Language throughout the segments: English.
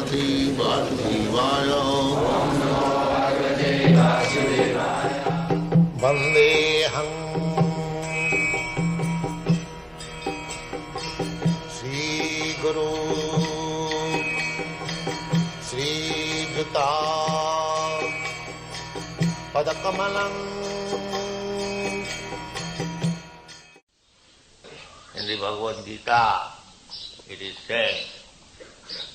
Bhagavate Vasudevaya. Vandeham Sri Guru Sri Juta Padakamalam. In the Bhagavad-gita, it is said,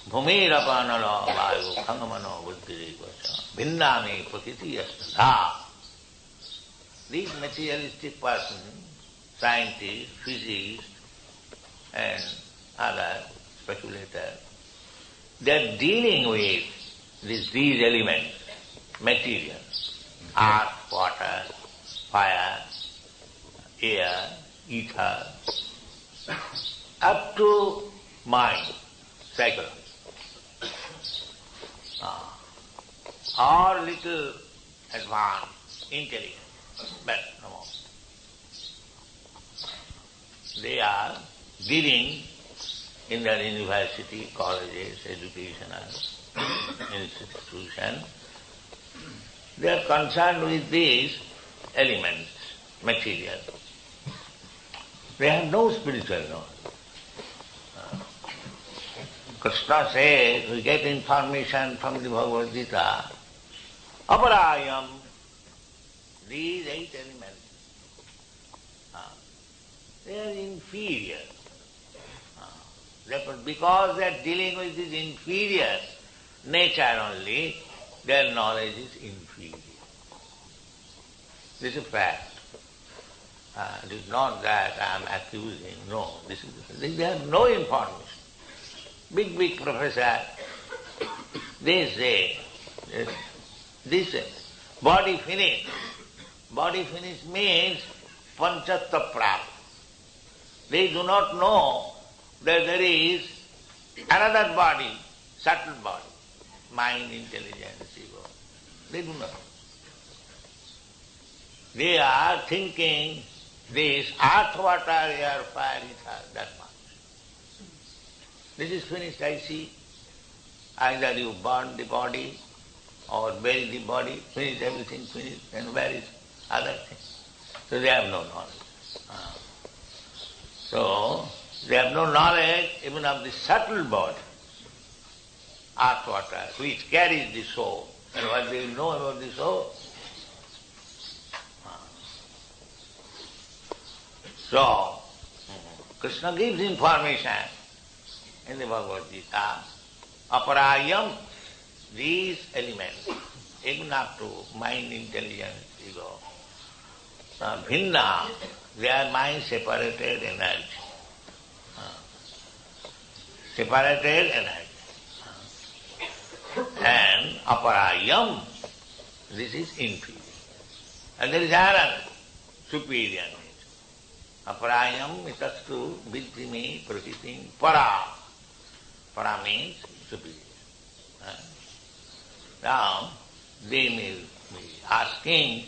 Bhumirapānalo vāyu khangamano buddhirikvaca bhindāmi prakriti yastadha. These materialistic persons, scientists, physicists, and other speculators, they are dealing with these elements, material, earth, water, fire, air, ether, up to mind, psychology, or little advanced intelligence, but no more. They are dealing in their university, colleges, educational institutions. They are concerned with these elements, material. They have no spiritual knowledge. Krishna says, we get information from the Bhagavad-gita, aparayam, these 8 elements, they are inferior. Therefore, because they are dealing with this inferior nature only, their knowledge is inferior. This is a fact. It is not that I am accusing, no. They have no information. Big professor, they say, this body finish. Body finish means panchatta prap. They do not know that there is another body, subtle body, mind, intelligence, ego. They do not know. They are thinking this earth, water, air, fire, ether, that much. This is finished, I see. Either you burn the body or bury the body, finish everything, finished, and where is other thing? So they have no knowledge. So they have no knowledge even of the subtle body, earth, water, which carries the soul. And what they know about the soul? So, Krishna gives information in the Bhagavad-gita, aparayam, these elements, even up to mind, intelligence, ego, bhinna, they are mind-separated energy. Separated energy. And aparayam, this is inferior. And there is another superior nature. Aparayam itastu viddhime prakritim para. Para means superior. Now, they may be asking,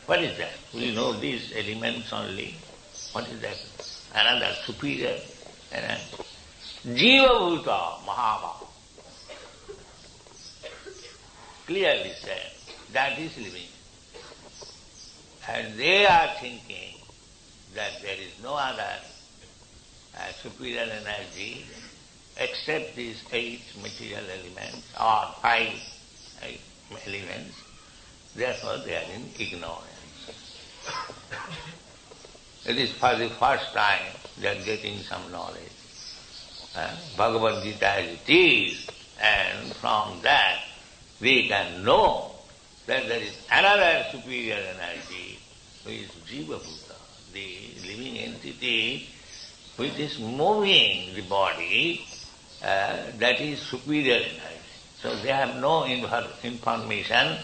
what is that? We know these elements only. What is that? Another superior energy. Živo bhuta mahabhava. Clearly said, that is living. And they are thinking that there is no other superior energy except these 8 material elements or 5 elements. Therefore they are in ignorance. It is for the first time they are getting some knowledge. Bhagavad-gita as it is, and from that we can know that there is another superior energy which is Jiva Bhuta, the living entity which is moving the body, that is superior energy. So they have no information,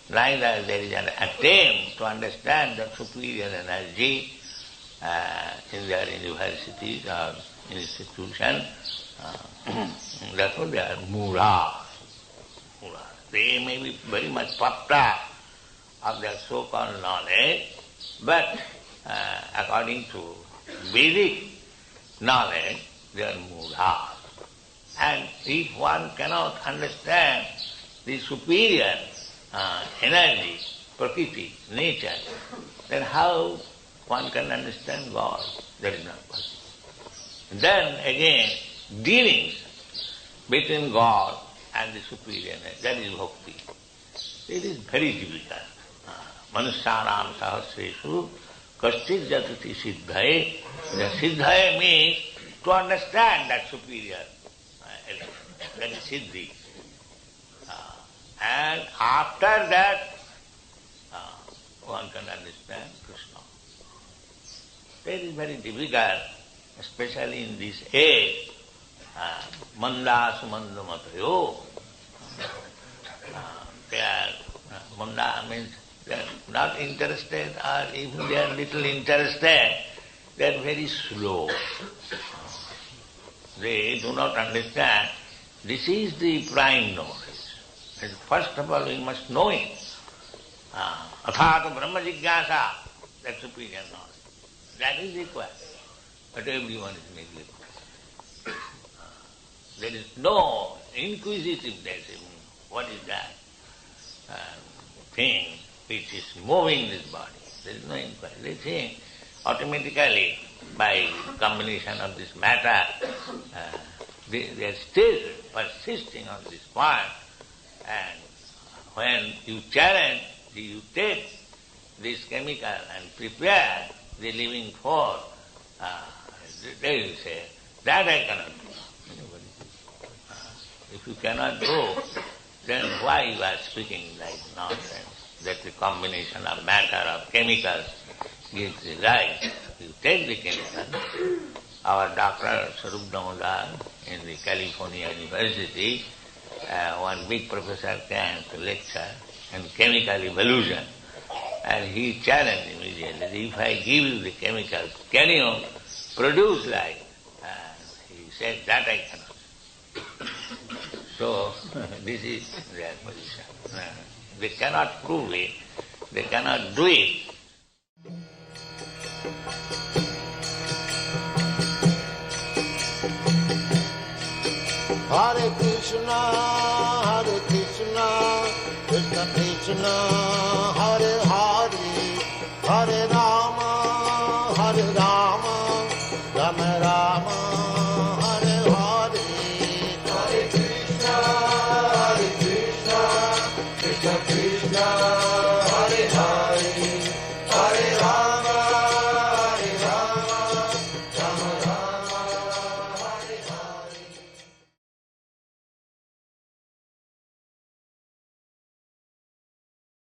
neither there is an attempt to understand the superior energy in their universities or institutions. Therefore they are mura. They may be very much puffed up of their so-called knowledge, but according to Vedic knowledge, they are mura. And if one cannot understand the superior energy, prakriti, nature, then how one can understand God? That is not possible. Then again, dealings between God and the superior nature, that is bhakti. It is very difficult. Manusyanam sahasreshu kaschit jatati siddhaye. The siddhaye means to understand that superior element, that is siddhi. And after that, one can understand Krishna. It is very difficult, especially in this age. Manda sumanda matayo. They are, manda means they are not interested, or even they are little interested, they are very slow. They do not understand. This is the prime knowledge. And first of all, we must know it. Athata brahma jigyasa, that superior knowledge. That is required. But everyone is neglected. There is no inquisitiveness in what is that thing which is moving this body. There is no inquiry. They think automatically by combination of this matter, they are still persisting on this point. And when you challenge, you take this chemical and prepare the living force, they will say, that I cannot do. If you cannot do, then why you are speaking like nonsense? That the combination of matter, of chemicals gives the life. You take the chemical. Our Dr. Sarup Damodar in the California University, one big professor came to lecture on chemical evolution, and he challenged immediately, if I give you the chemicals, can you produce life? He said, that I cannot. So, this is their position. They cannot prove it, they cannot do it. Hare Krishna, Krishna Krishna,